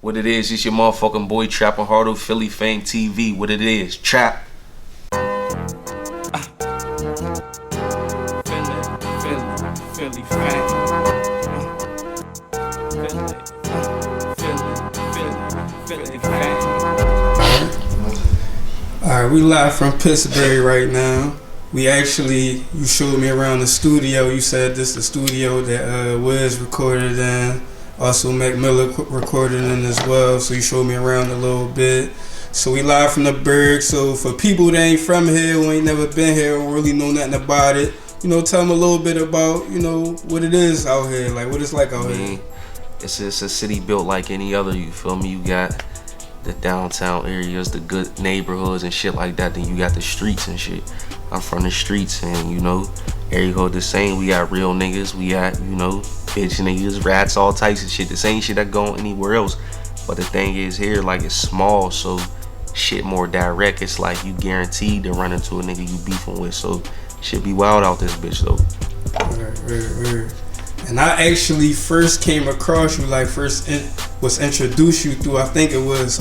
What it is, it's your motherfucking boy TrapnHardo, Philly F.A.M.E TV. What it is, Trap. Philly F.A.M.E. Philly F.A.M.E. Alright, we live from Pittsburgh right now. You showed me around the studio. You said this is the studio that Wiz recorded in. Also, Meek Mill recorded in as well. So you showed me around a little bit. So we live from the Berg. So for people that ain't from here, who ain't never been here, or really know nothing about it, tell them a little bit about, what it is out here, like what it's like out here. It's a city built like any other, you feel me? You got the downtown areas, the good neighborhoods and shit like that. Then you got the streets and shit. I'm from the streets, and every hood the same. We got real niggas, we got, bitch niggas, rats, all types of shit. The same shit that go on anywhere else. But the thing is here, like, it's small, so shit more direct. It's like you guaranteed to run into a nigga you beefing with, so shit be wild out this bitch though. Right. And I actually first came across you, was introduced you through, I think it was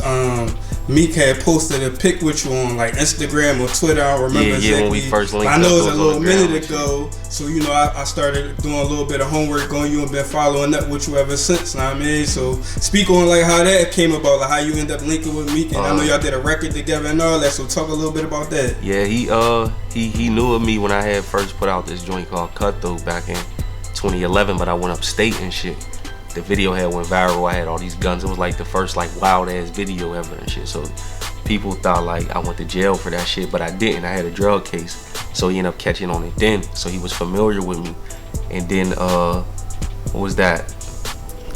Meek had posted a pic with you on like Instagram or Twitter. I don't remember exactly. When we first linked I know it was a up little minute ago. So I started doing a little bit of homework on you and been following up with you ever since. Know what I mean? So speak on like how that came about, like how you end up linking with Meek, and I know y'all did a record together and all that. So talk a little bit about that. Yeah, he knew of me when I had first put out this joint called Cutthroat back in 2011, but I went upstate and shit. The video had went viral. I had all these guns. It was like the first like wild ass video ever and shit. So people thought like I went to jail for that shit, but I didn't. I had a drug case. So he ended up catching on it then. So he was familiar with me. And then what was that?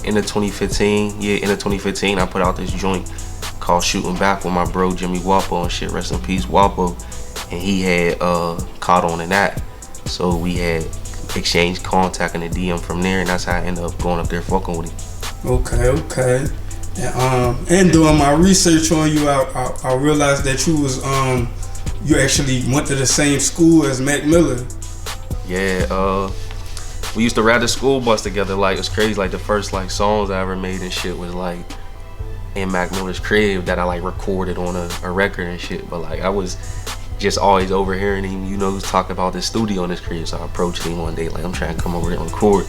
End of 2015, I put out this joint called Shooting Back with my bro Jimmy Wopo and shit. Rest in peace, Wopo. And he had caught on in that. So we had exchange contact in the DM from there, and that's how I ended up going up there fucking with him. Okay. And doing my research on you, I realized that you actually went to the same school as Meek Mill. Yeah, we used to ride the school bus together. Like, it's crazy. Like, the first like songs I ever made and shit was like in Meek Mill's crib that I like recorded on a record and shit. But like I was just always overhearing him, was talking about this studio in his crib. So I approached him one day, like, I'm trying to come over here and record.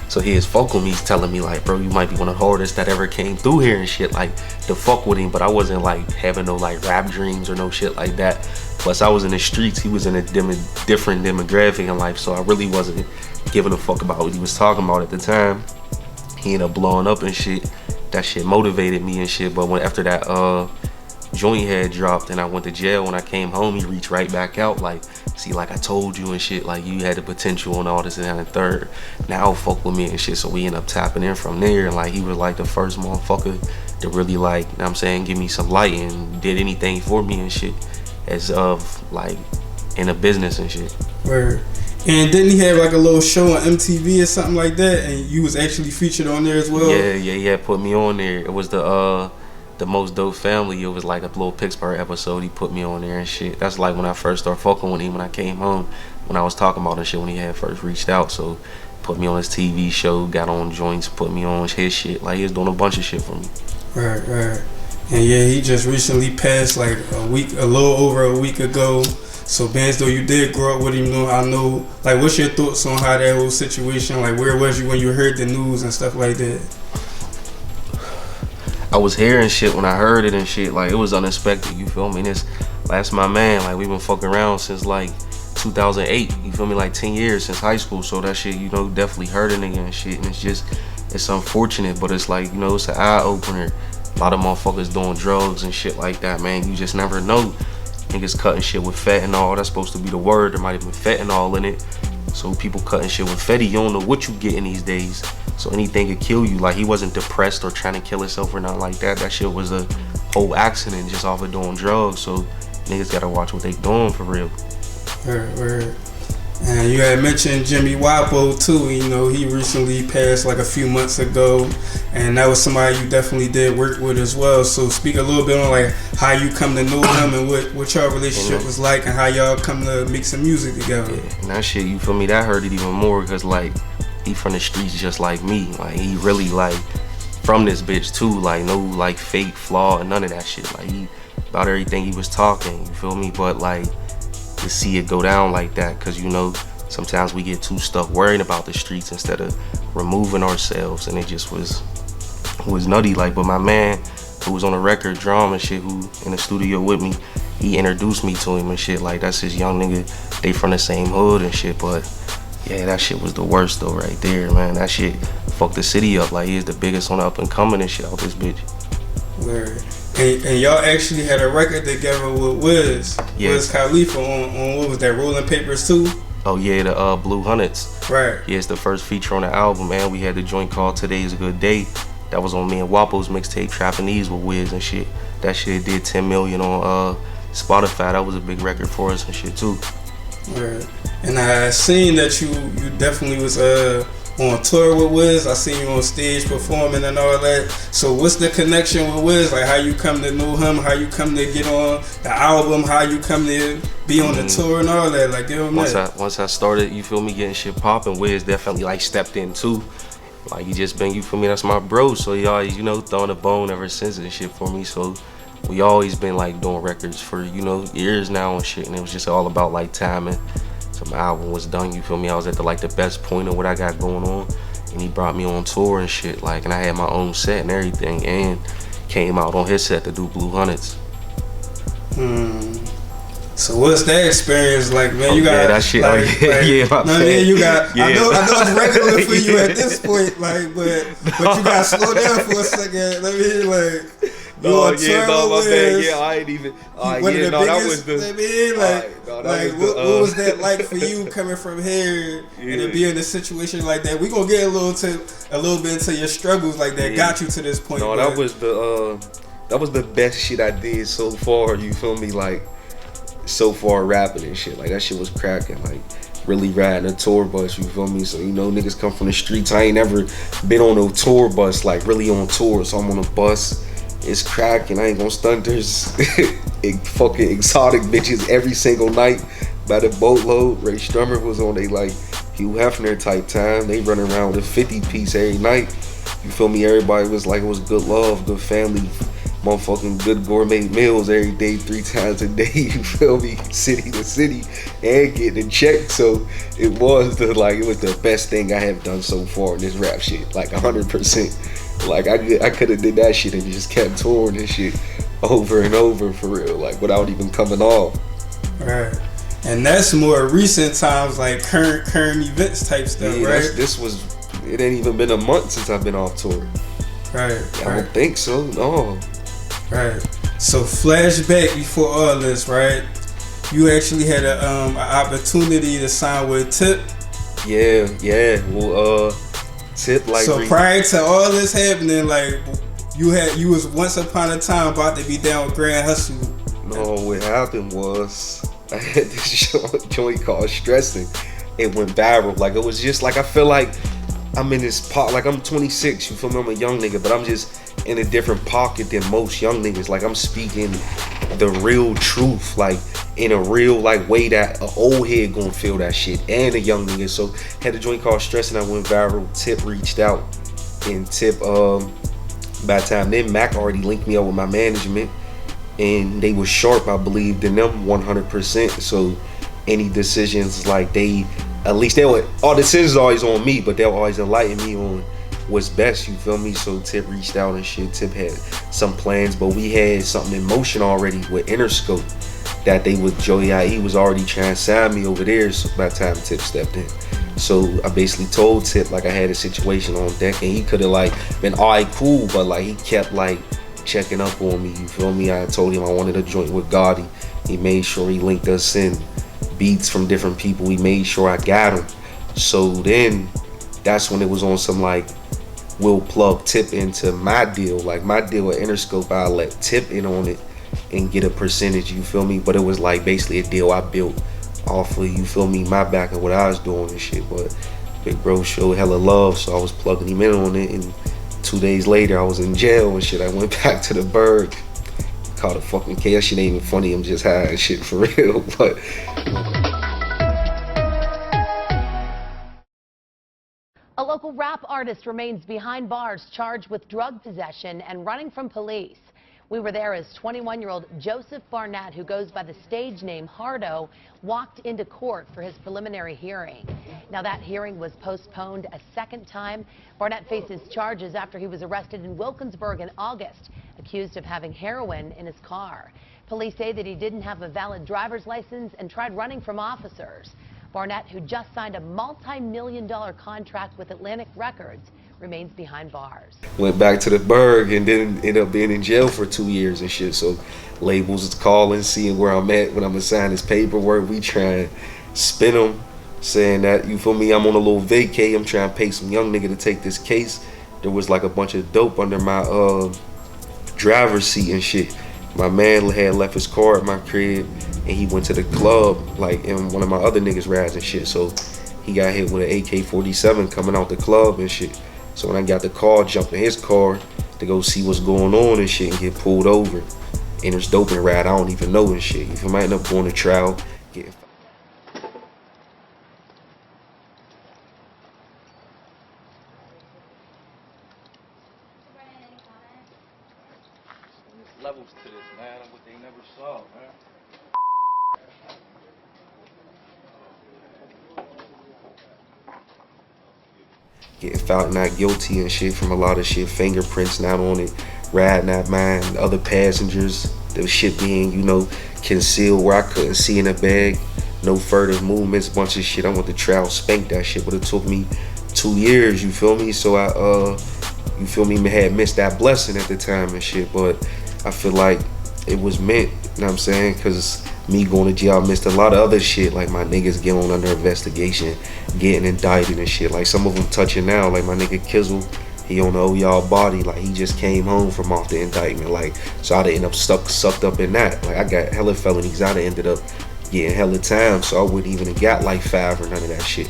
So he is fuck with me. He's telling me like, bro, you might be one of the hardest that ever came through here and shit, like, to fuck with him. But I wasn't like having no like rap dreams or no shit like that. Plus I was in the streets. He was in a different demographic in life, so I really wasn't giving a fuck about what he was talking about at the time. He ended up blowing up and shit. That shit motivated me and shit. But after that joint had dropped and I went to jail, when I came home, he reached right back out like, see, like I told you and shit, like you had the potential and all this and that and third. Now fuck with me and shit. So we end up tapping in from there, and like he was like the first motherfucker to really like, you know what I'm saying, give me some light and did anything for me and shit as of like in a business and shit. Word. And didn't he have like a little show on MTV or something like that, and you was actually featured on there as well? Yeah, put me on there. It was the Most Dope Family. It was like a little Pittsburgh episode. He put me on there and shit. That's like when I first started fucking with him, when I came home, when I was talking about and shit, when he had first reached out. So put me on his TV show, got on joints, put me on his shit. Like, he was doing a bunch of shit for me. Right. And yeah, he just recently passed like a little over a week ago. So bands, though you did grow up with him, I know, like, what's your thoughts on how that whole situation, like, where was you when you heard the news and stuff like that? I was hearing shit when I heard it and shit, like, it was unexpected, you feel me? That's my man, like, we've been fucking around since like 2008, you feel me, like 10 years since high school. So that shit, definitely hurt a nigga and shit, and it's unfortunate, but it's like, it's an eye opener. A lot of motherfuckers doing drugs and shit like that, man. You just never know. Niggas cutting shit with fentanyl, that's supposed to be the word. There might have been fentanyl in it. So people cutting shit with Fetty, you don't know what you getting these days. So anything could kill you. Like, he wasn't depressed or trying to kill himself or nothing like that. That shit was a whole accident just off of doing drugs. So niggas gotta watch what they doing for real. Word. And you had mentioned Jimmy Wopo too. He recently passed like a few months ago, and that was somebody you definitely did work with as well. So speak a little bit on like how you come to know him and what your relationship was like, and how y'all come to make some music together. Yeah, and that shit, you feel me, that hurt it even more, because like he from the streets just like me. Like, he really like from this bitch too, like no like fake flaw and none of that shit. Like he about everything he was talking, you feel me? But like to see it go down like that, cause you know sometimes we get too stuck worrying about the streets instead of removing ourselves, and it just was nutty. Like, but my man who was on the record, Drum and shit, who in the studio with me, he introduced me to him and shit. Like that's his young nigga, they from the same hood and shit. But yeah, that shit was the worst though right there, man. That shit fucked the city up. Like he's the biggest on the up and coming and shit out this bitch. Word. And y'all actually had a record together with Wiz Khalifa on what was that, Rolling Papers 2? Oh yeah, the Blue Hundreds. Right. Yeah, it's the first feature on the album, man. We had the joint called Today's a Good Day. That was on me and Wopo's mixtape TrapnHardo with Wiz and shit. That shit did 10 million on Spotify. That was a big record for us and shit too. Right. And I seen that you definitely was on tour with Wiz. I seen you on stage performing and all that. So what's the connection with Wiz? Like how you come to know him, how you come to get on the album, how you come to be on the tour and all that. Like give him that. Once I started, you feel me, getting shit popping, Wiz definitely like stepped in too. Like he just been, you feel me, that's my bro. So he always, you know, throwing a bone ever since and shit for me. So we always been like doing records for, you know, years now and shit. And it was just all about like timing. So my album was done, you feel me? I was at the best point of what I got going on. And he brought me on tour and shit. Like, and I had my own set and everything. And came out on his set to do Blue Hundreds. So what's that experience like, man? You got that shit. Like, yeah, I mean, you got. Yeah. I know it's regular for you at this point, like, but you got to slow down for a second. Let me like. My bad. Yeah, I ain't even. That was the. I mean, what was that like for you coming from here and to be in a situation like that? We gonna get a little bit into your struggles like that got you to this point. No, that was the best shit I did so far. You feel me? Like so far rapping and shit. Like that shit was cracking. Like really riding a tour bus. You feel me? So you know niggas come from the streets. I ain't never been on a tour bus like really on tour. So I'm on a bus. It's cracking, I ain't gonna stunt. There's fucking exotic bitches every single night by the boatload. Ray Strummer was on they like Hugh Hefner type time. They running around with a 50 piece every night. You feel me? Everybody was like, it was good love, good family, motherfucking good gourmet meals every day, 3 times a day. You feel me? City to city and getting a check. So it was the best thing I have done so far in this rap shit. Like 100%. Like I could have did that shit and just kept touring this shit over and over for real, like without even coming off. Right. And that's more recent times, like current events type stuff, right? It ain't even been a month since I've been off tour. Right. I don't think so, no. Right. So flashback before all this, right? You actually had an opportunity to sign with Tip. Yeah. Well, Tip like. So prior to all this happening, like you was once upon a time about to be down with Grand Hustle. No, what happened was I had this joint called Stressing. It went viral. Like it was just like I feel like I'm in this like I'm 26. You feel me? I'm a young nigga, but I'm just in a different pocket than most young niggas. Like I'm speaking the real truth, like in a real like way that an old head gonna feel that shit and a young nigga. So had a joint called Stressing. I went viral. Tip reached out, and Tip by the time then Mac already linked me up with my management, and they was sharp, I believed in them 100%. So any decisions like all decisions always on me, but they'll always enlighten me on what's best, you feel me? So Tip reached out and shit. Tip had some plans, but we had something in motion already with Interscope that they with Joey I.E. was already trying to sign me over there. So by the time Tip stepped in, so I basically told Tip like I had a situation on deck, and he could have like been alright, cool, but like he kept like checking up on me, you feel me? I told him I wanted a joint with Gotti. He made sure he linked us in beats from different people. We made sure I got them. So then that's when it was on some like, we'll plug Tip into my deal. Like my deal with Interscope, I'll let Tip in on it and get a percentage, you feel me? But it was like basically a deal I built off of, you feel me, my back and what I was doing and shit. But Big Bro showed hella love, so I was plugging him in on it, and 2 days later I was in jail and shit. I went back to the Berg, caught a fucking case. Shit ain't even funny, I'm just high and shit for real. But a local Local rap artist remains behind bars charged with drug possession and running from police. We were there as 21-year-old Joseph Barnett, who goes by the stage name Hardo, walked into court for his preliminary hearing. Now that hearing was postponed a second time. Barnett faces charges after he was arrested in Wilkinsburg in August, accused of having heroin in his car. Police say that he didn't have a valid driver's license and tried running from officers. Barnett, who just signed a multi-million-dollar contract with Atlantic Records, remains behind bars. Went back to the Berg and then ended up being in jail for 2 years and shit. So labels is calling, seeing where I'm at when I'm gonna sign this paperwork. We trying to spin them, saying that, you feel me, I'm on a little vacay. I'm trying to pay some young nigga to take this case. There was like a bunch of dope under my driver's seat and shit. My man had left his car at my crib and he went to the club, like, and one of my other niggas rides and shit. So he got hit with an AK-47 coming out the club and shit. So when I got the call, jumped in his car to go see what's going on and shit and get pulled over. And there's dope in the ride I don't even know and shit. If I might end up going to trial, getting Levels to this, man, what they never saw, man. getting found not guilty and shit from a lot of shit, fingerprints not on it, ride not mine, other passengers, the shit being, you know, concealed where I couldn't see in the bag, no further movements, bunch of shit. I went to trial, spanked that shit, but it took me 2 years, you feel me? So I, you feel me, had missed that blessing at the time and shit, but I feel like it was meant, you know what I'm saying? Cause me going to jail, I missed a lot of other shit, like my niggas get on under investigation, getting indicted and shit. Like some of them touching now, like my nigga Kizzle, he on the y'all body, like he just came home from off the indictment, like, so I'd end up sucked up in that. Like I got hella felonies, I'd ended up getting hella time, so I wouldn't even have got like 5 or none of that shit.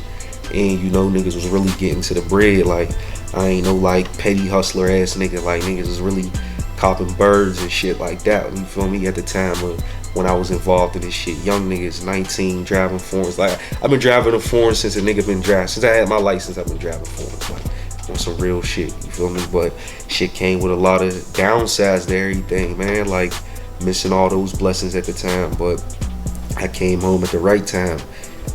And you know, niggas was really getting to the bread, like I ain't no like petty hustler ass nigga, like niggas was really copping birds and shit like that, you feel me, at the time of when I was involved in this shit. Young niggas, 19, driving foreigns. Like, I've been driving a foreign since a nigga been driving. Since I had my license, I've been driving foreigns. Like, on some real shit, you feel me? But shit came with a lot of downsides to everything, man. Like, missing all those blessings at the time. But I came home at the right time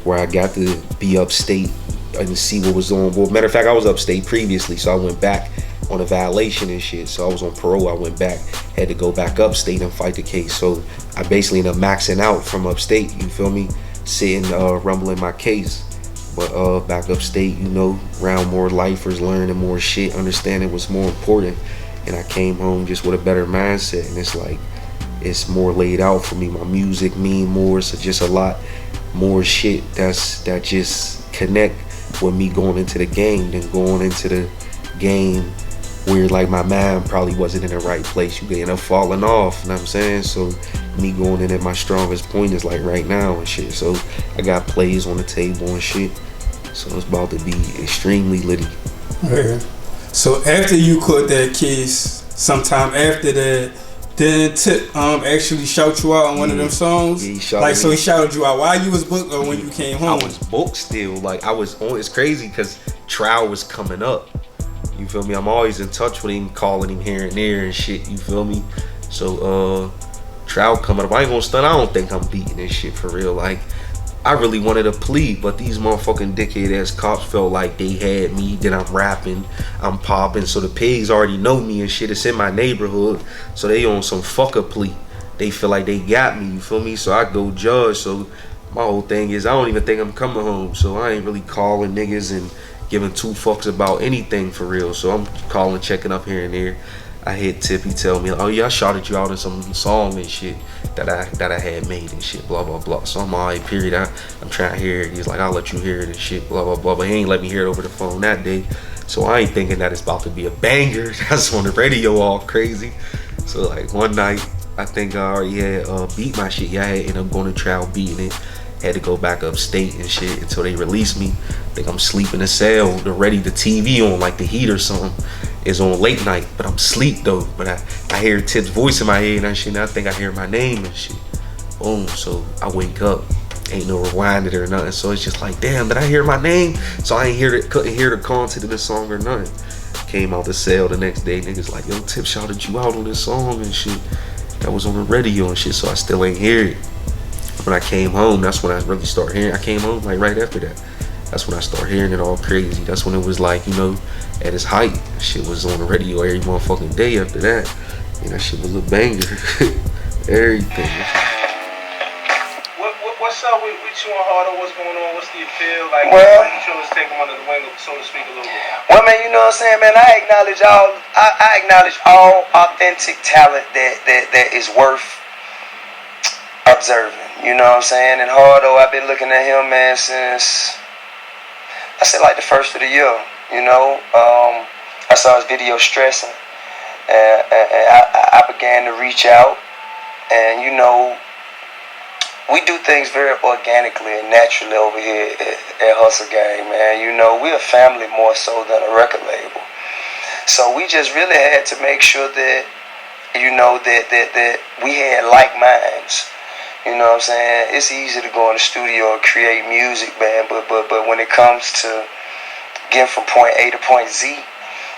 where I got to be upstate and see what was on. Well, matter of fact, I was upstate previously, so I went back on a violation and shit. So I was on parole, I went back, had to go back upstate and fight the case. So I basically ended up maxing out from upstate, you feel me? Sitting, rumbling my case. But back upstate, you know, around more lifers, learning more shit, understanding what's more important. And I came home just with a better mindset. And it's like, it's more laid out for me. My music mean more, so just a lot more shit that just connect with me going into the game than going into the game where like my mind probably wasn't in the right place. You could end up falling off, you know what I'm saying? So me going in at my strongest point is like right now and shit. So I got plays on the table and shit. So it's about to be extremely litty. Okay. So after you caught that case, sometime after that, then Tip actually shout you out on one of them songs? Yeah, he shouted like, me. so he shouted you out while you was booked or when you came home? I was booked still. Like I was on, it's crazy because trial was coming up. You feel me? I'm always in touch with him, calling him here and there and shit, you feel me? So trial coming up, I ain't gonna stunt, I don't think I'm beating this shit for real. Like I really wanted to plead, but these motherfucking dickhead ass cops felt like they had me, then I'm rapping, I'm popping, so the pigs already know me and shit, it's in my neighborhood, so they on some fucker plea. They feel like they got me, you feel me? So I go judge, so my whole thing is I don't even think I'm coming home, so I ain't really calling niggas and giving 2 fucks about anything for real. So I'm calling, checking up here and there. I hit Tip, he tell me, oh yeah, I shouted you out in some song and shit that I had made and shit, blah blah blah. So I'm alright, period. I'm trying to hear it. He's like, I'll let you hear it and shit, blah blah blah. But he ain't let me hear it over the phone that day. So I ain't thinking that it's about to be a banger. That's on the radio all crazy. So like one night, I think I already had beat my shit. Yeah, I ended up going to trial beating it. Had to go back upstate and shit until they released me. I think I'm sleeping in the cell. They're ready, the TV on, like the heat or something is on late night, but I'm asleep though. But I hear Tip's voice in my head and shit, and I think I hear my name and shit. Boom, so I wake up. ain't no rewinded or nothing. So it's just like, damn, did I hear my name? So I couldn't hear the content of the song or nothing. Came out the sale the next day, niggas like, yo, Tip shouted you out on this song and shit. That was on the radio and shit, so I still ain't hear it. When I came home, that's when I really started hearing. I came home like right after that. That's when I started hearing it all crazy. That's when it was like, you know, at its height. Shit was on the radio every motherfucking day after that. And that shit was a banger. Everything. What's up with you and Hardo? What's going on? What's the appeal? Like, Well, you trying to take them under the wing, so to speak, a little bit. Well, man, you know what I'm saying, man. I acknowledge all authentic talent that is worth observing. You know what I'm saying? And Hardo, I've been looking at him, man, since I said like the first of the year. You know, I saw his video Stressing, and I began to reach out, and you know, we do things very organically and naturally over here at Hustle Gang, man. You know, we're a family more so than a record label. So we just really had to make sure that, you know, that we had like minds. You know what I'm saying? It's easy to go in the studio and create music, man, but when it comes to getting from point A to point Z,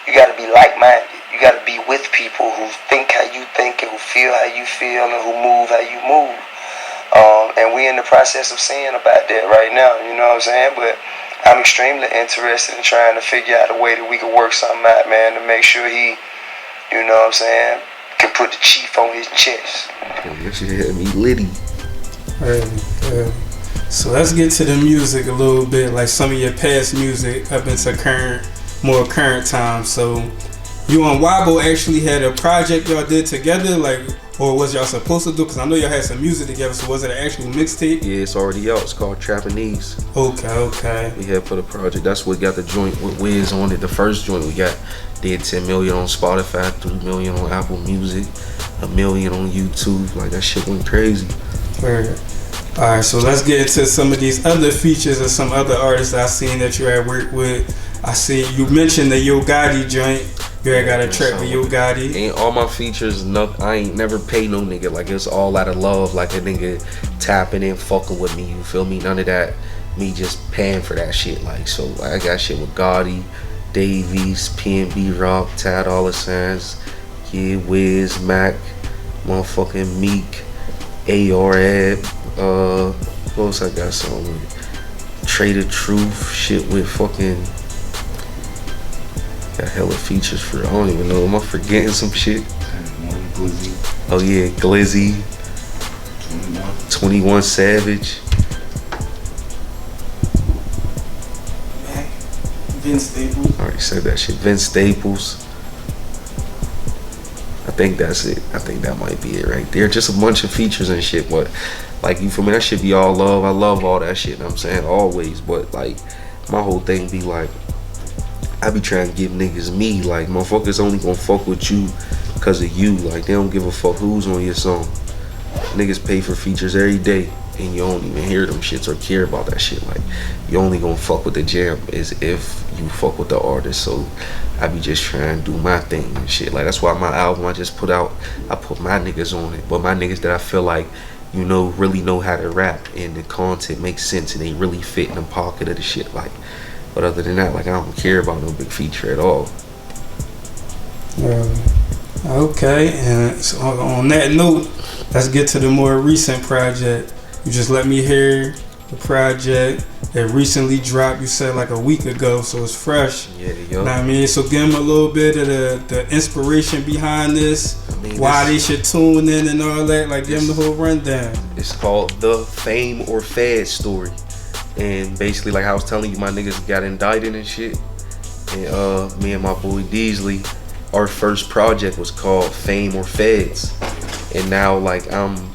you got to be like-minded. You got to be with people who think how you think and who feel how you feel and who move how you move. And we in the process of seeing about that right now, you know what I'm saying? But I'm extremely interested in trying to figure out a way that we can work something out, man, to make sure he, you know what I'm saying, can put the chief on his chest. That shit had me litty. So let's get to the music a little bit, like some of your past music up into more current time. So you and Wopo actually had a project y'all did together, like, or was y'all supposed to do? Because I know y'all had some music together, so was it an actual mixtape? Yeah, it's already out. It's called TrapnHardo. Okay. We had for the project. That's what got the joint with Wiz on it. The first joint we got did 10 million on Spotify, 3 million on Apple Music, 1 million on YouTube. Like, that shit went crazy. Alright, so let's get into some of these other features of some other artists I've seen that you had worked with. I see you mentioned the Yo Gotti joint. You had got a track with Yo Gotti. Ain't all my features, I ain't never paid no nigga. Like, it's all out of love. Like, a nigga tapping in, fucking with me. You feel me? None of that, me just paying for that shit. Like, so I got shit with Gotti, Davies, PNB Rock, Tad All Signs, yeah, Wiz, Mac, motherfucking Meek, AR-Ab, what else I got song with? Trader Truth, shit with fucking, got hella features for, I don't even know, am I forgetting some shit? Oh yeah, Glizzy, 21 Savage. Vince Staples. I already said that shit. Vince Staples. I think that's it. I think that might be it right there. Just a bunch of features and shit, but like, you feel me? That shit be all love. I love all that shit, you know what I'm saying? Always. But like, my whole thing be like, I be trying to give niggas me. Like, motherfuckers only gonna fuck with you because of you. Like, they don't give a fuck who's on your song. Niggas pay for features every day and you don't even hear them shits or care about that shit. Like, you only gonna fuck with the jam is if you fuck with the artist. So I be just trying to do my thing and shit. Like, that's why my album I just put out, I put my niggas on it, but my niggas that I feel like, you know, really know how to rap and the content makes sense and they really fit in the pocket of the shit. Like, but other than that, like, I don't care about no big feature at all. Okay, and so on that note, let's get to the more recent project. You just let me hear the project that recently dropped. You said like a week ago, so it's fresh. Yeah, yo. You know what I mean? So give them a little bit of the inspiration behind this, why they should tune in and all that. Like, give them the whole rundown. It's called the F.A.M.E or F.A.M.E story. And basically, like I was telling you, my niggas got indicted and shit. And me and my boy Deasley, our first project was called F.A.M.E or Feds. And now, like, I'm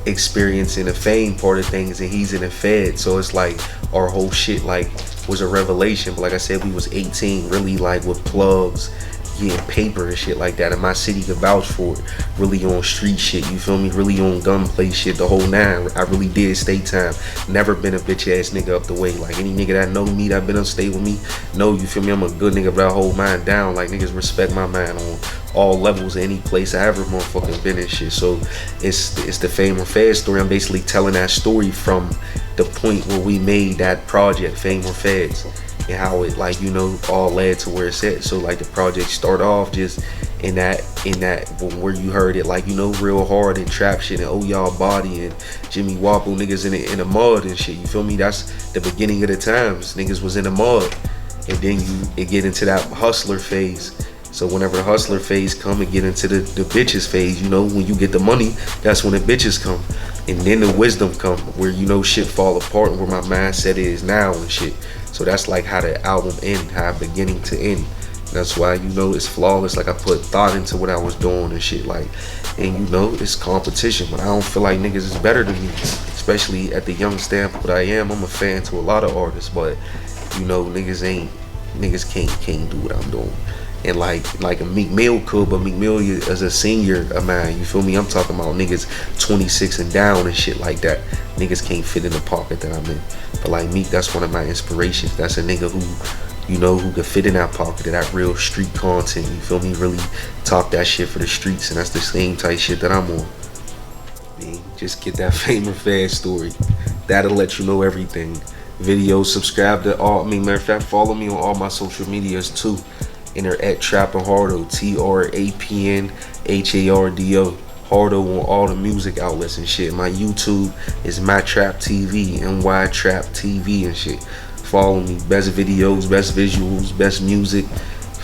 experiencing the fame part of things and he's in the Fed. So it's like our whole shit like was a revelation. But like I said, we was 18, really, like, with plugs, getting paper and shit like that, and my city could vouch for it. Really on street shit, you feel me? Really on gunplay shit, the whole nine. I really did stay time. Never been a bitch ass nigga up the way. Like any nigga that know me, that been upstate with me, know, you feel me? I'm a good nigga, but I hold mine down. Like niggas respect my mind on all levels, any place I ever motherfucking been and shit. So it's the F.A.M.E story. I'm basically telling that story from the point where we made that project, F.A.M.E and how it, like, you know, all led to where it's at. So like the project start off just in that where you heard it, like, you know, real hard and trap shit and Oh Y'all Body and Jimmy Wopo niggas in the mud and shit, you feel me? That's the beginning of the times. Niggas was in the mud, and then it get into that hustler phase. So whenever the hustler phase come and get into the bitches phase, you know, when you get the money, that's when the bitches come. And then the wisdom come, where, you know, shit fall apart and where my mindset is now and shit. So that's like how the album end, how beginning to end. That's why, you know, it's flawless. Like I put thought into what I was doing and shit, like, and you know, it's competition, but I don't feel like niggas is better than me, especially at the young standpoint I am. I'm a fan to a lot of artists, but you know, niggas can't do what I'm doing. And like a Meek Mill could, but Meek Mill is a senior of mine, you feel me? I'm talking about niggas 26 and down and shit like that. Niggas can't fit in the pocket that I'm in. But like Meek, that's one of my inspirations. That's a nigga who, you know, who could fit in that pocket of that real street content, you feel me? Really talk that shit for the streets, and that's the same type shit that I'm on. Man, just get that F.A.M.E story. That'll let you know everything. Videos, subscribe to all, matter of fact, follow me on all my social medias too. And they're at TrapnHardo, TrapnHardo, Hardo on all the music outlets and shit. My YouTube is My Trap TV, NY Trap TV and shit. Follow me, best videos, best visuals, best music.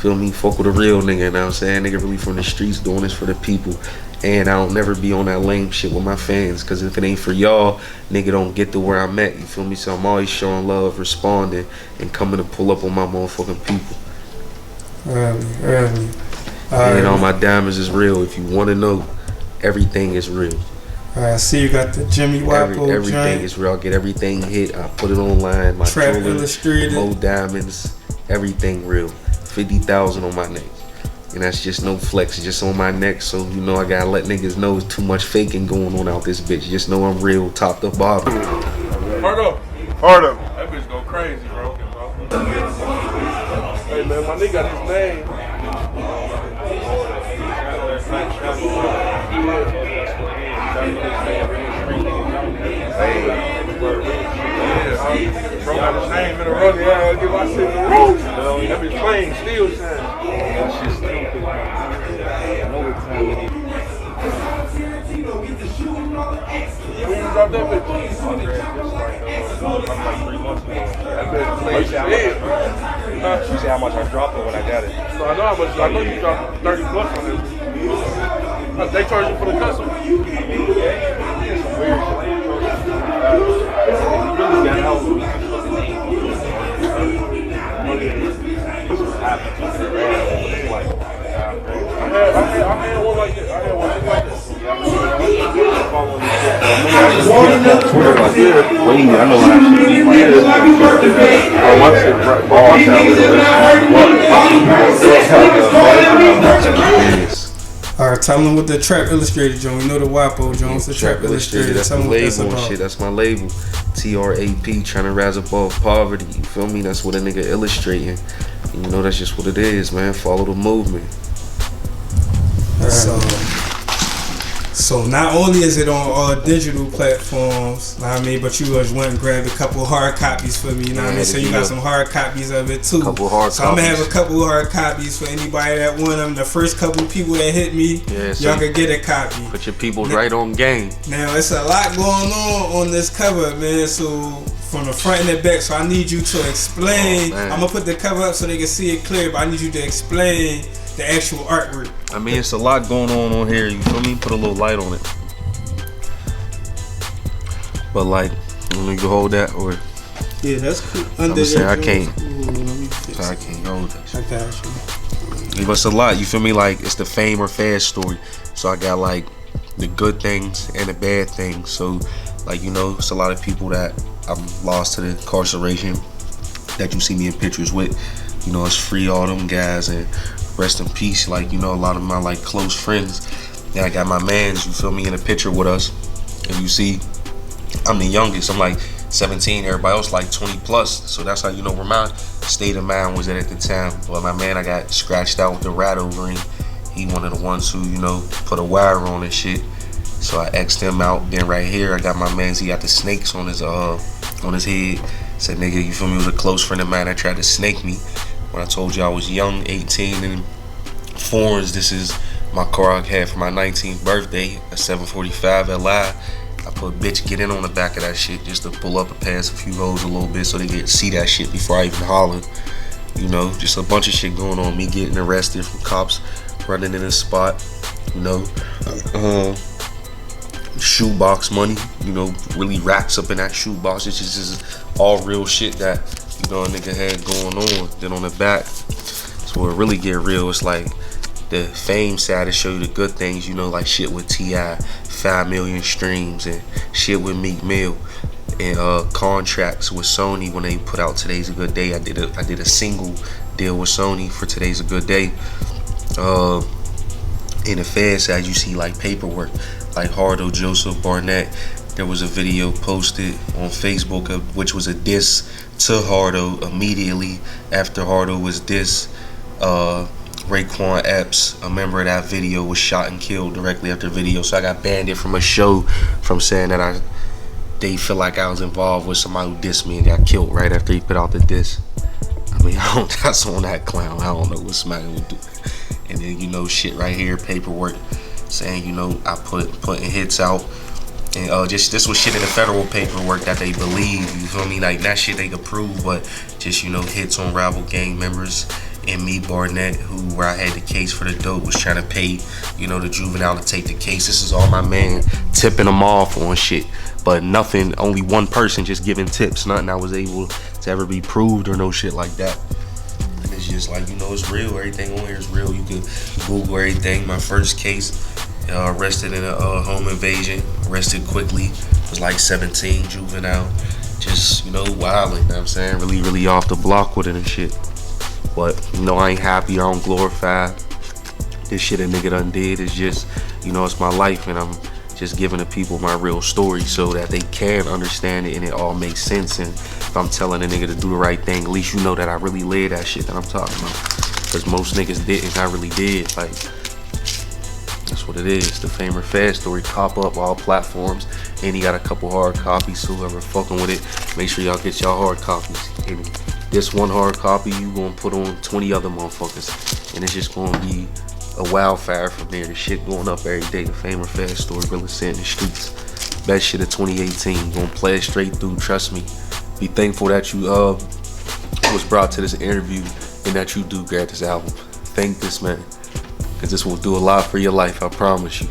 Feel me? Fuck with a real nigga, you know what I'm saying? Nigga really from the streets, doing this for the people. And I don't never be on that lame shit with my fans, cause if it ain't for y'all, nigga don't get to where I'm at, you feel me? So I'm always showing love, responding, and coming to pull up on my motherfucking people. Early. And all my diamonds is real. If you want to know, everything is real. I see you got the Jimmy Wopo everything is real. I get everything hit. I put it online. My Trap Illustrated, Mo diamonds, everything real. 50,000 on my neck, and that's just no flex. It's just on my neck. So you know I gotta let niggas know it's too much faking going on out this bitch. Just know I'm real, top to bottom. Hardo. That bitch go crazy, bro. Hey man, my nigga got his name. Bro got his name in the run. Yeah, I'll get my shit in the road. That bitch playing, still saying. That shit's stupid. When you dropped that bitch? Like 3 months ago. That bitch played shit. You see how much I dropped it when I got it? No, I know how much. I know you dropped 30 bucks on it. They charge you for the custom. Some weird shit. Really got out of the I had one like this. I had one just like this. I know when I should be my Alright, tell them what the Trap Illustrated joint. We know the Wopo joint. What's the Trap Illustrated? That's Tell the them what that's label and about. shit. That's my label. TRAP, trying to rise above poverty. You feel me? That's what a nigga illustrating. And you know that's just what it is, man. Follow the movement. So not only is it on all digital platforms, know what I mean, but you just went and grabbed a couple hard copies for me, you know what I mean? So you got some hard copies of it too. So I'm gonna have a couple hard copies for anybody that want them. The first couple people that hit me, y'all can get a copy. Put your people right on game. Now it's a lot going on this cover, man. So from the front and the back, so I need you to explain. I'm gonna put the cover up so they can see it clear, but I need you to explain the actual artwork. I mean, it's a lot going on here, you feel me? Put a little light on it. But like, you can hold that, or yeah, that's cool. I'm saying I can't. So I can't hold that. I got you. But it's a lot, you feel me? Like, it's the F.A.M.E story. So I got like the good things and the bad things. So like, you know, it's a lot of people that I'm lost to the incarceration that you see me in pictures with. You know, it's free all them guys and rest in peace. Like, you know, a lot of my like close friends. And I got my mans, you feel me, in a picture with us. And you see, I'm the youngest. I'm like 17. Everybody else like 20 plus. So that's how you know where my state of mind was at the time. But my man, I got scratched out with the Hardo ring. He one of the ones who, you know, put a wire on and shit. So I X'd him out. Then right here, I got my man's. He got the snakes on his head. Said, nigga, you feel me? Was a close friend of mine that tried to snake me. When I told you I was young, 18 and foreigns. This is my car I had for my 19th birthday, a 745 Li. I put bitch get in on the back of that shit just to pull up and pass a few roads a little bit so they get to see that shit before I even holler. You know, just a bunch of shit going on. Me getting arrested from cops running in a spot. You know, shoebox money. You know, really racks up in that shoebox. It's just all real shit that, you know, a nigga had going on. Then on the back, so it really get real. It's like the F.A.M.E side to show you the good things, you know, like shit with T.I., 5 million streams, and shit with Meek Mill, and contracts with Sony when they put out Today's a Good Day. I did a single deal with Sony for Today's a Good Day. In the Fed side, you see like paperwork, like Hardo, Joseph Barnett. There was a video posted on Facebook which was a diss to Hardo immediately after Hardo was dissed. Raekwon Epps, a member of that video, was shot and killed directly after the video. So I got banned from a show from saying that they feel like I was involved with somebody who dissed me and got killed right after he put out the diss. I mean, that's on that clown. I don't know what somebody would do. And then, you know, shit right here, paperwork saying, you know, I putting hits out. And just this was shit in the federal paperwork that they believe, you feel me? Like that shit they could prove, but just, you know, hits on rival gang members. And me, Barnett, where I had the case for the dope, was trying to pay, you know, the juvenile to take the case. This is all my man tipping them off on shit. But nothing, only one person just giving tips. Nothing I was able to ever be proved or no shit like that. And it's just like, you know, it's real. Everything on here is real. You can Google everything. My first case, arrested in a home invasion. Arrested quickly. Was like 17, juvenile. Just, you know, wilding, you know what I'm saying? Really, really off the block with it and shit. But, you know, I ain't happy, I don't glorify this shit a nigga done did. It's just, you know, it's my life, and I'm just giving the people my real story so that they can understand it and it all makes sense. And if I'm telling a nigga to do the right thing, at least you know that I really live that shit that I'm talking about. Because most niggas didn't, I really did. Like, that's what it is. The F.A.M.E Fast story pop up all platforms, and he got a couple hard copies, so whoever fucking with it, make sure y'all get y'all hard copies. And this one hard copy, you gonna put on 20 other motherfuckers, and it's just gonna be a wildfire from there. The shit going up every day. The F.A.M.E Fast story really set in the streets. Best shit of 2018. Gonna play it straight through. Trust me. Be thankful that you was brought to this interview and that you do grab this album. Thank this man, because this will do a lot for your life. I promise you.